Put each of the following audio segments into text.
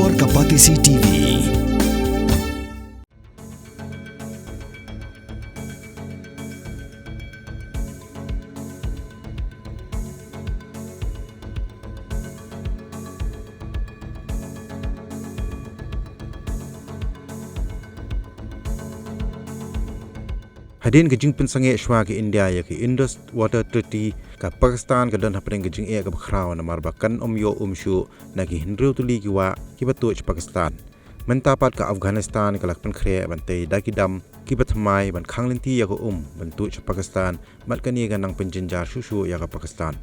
Warga Patisi TV. Hadin gejing pensange shwa ke India ya ke Indus Water Treaty ka Pakistan ka dan hapeng gejing e ka bakraw na marbakan omyo umshu na ki hindru tuli ki wa ki batuch Pakistan mentapat ka Afghanistan ka lakpan khre bante dakidam ki Thymmai ban khanglinti ya ko bantuch Pakistan mat kani ga nang penjenjar shushu ya ka Pakistan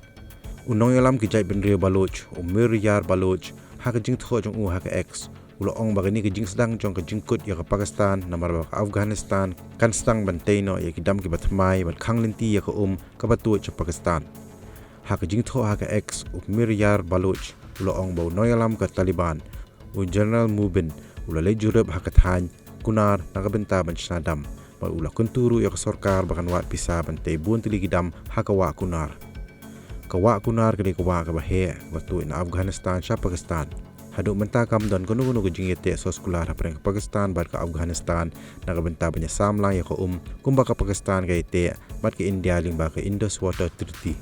unong yalam ki jai benre baloch umir yar baloch ha ka jing tho jong u ha ka x ulo ong bagani ke jing sedang jong ke jingkut ya ke Pakistan namar ba Afghanistan kan sedang bantaino ya ke dam ke Thymmai ban khanglinti ya ke ka batu ke Pakistan ha ke jing tho ha ke x umir yar baloch ulo ong bau noyalam ke Taliban u General Mubin ulo le jurab ha ke than kunar na ka benta ban snadam ba ulo kunturu ya ke sorkar bakan wat pisa bantai bun tili gidam ha ke wa kunar ke wa ke bahe batu in Afghanistan sha Pakistan haduk mentakam dan gunu-gunu gejing yete sos kular hapreng Pakistan bar ka Afghanistan na benta banya samlang ya ko kumba ka Pakistan ka yete mat ke India limba ke Indus Water Treaty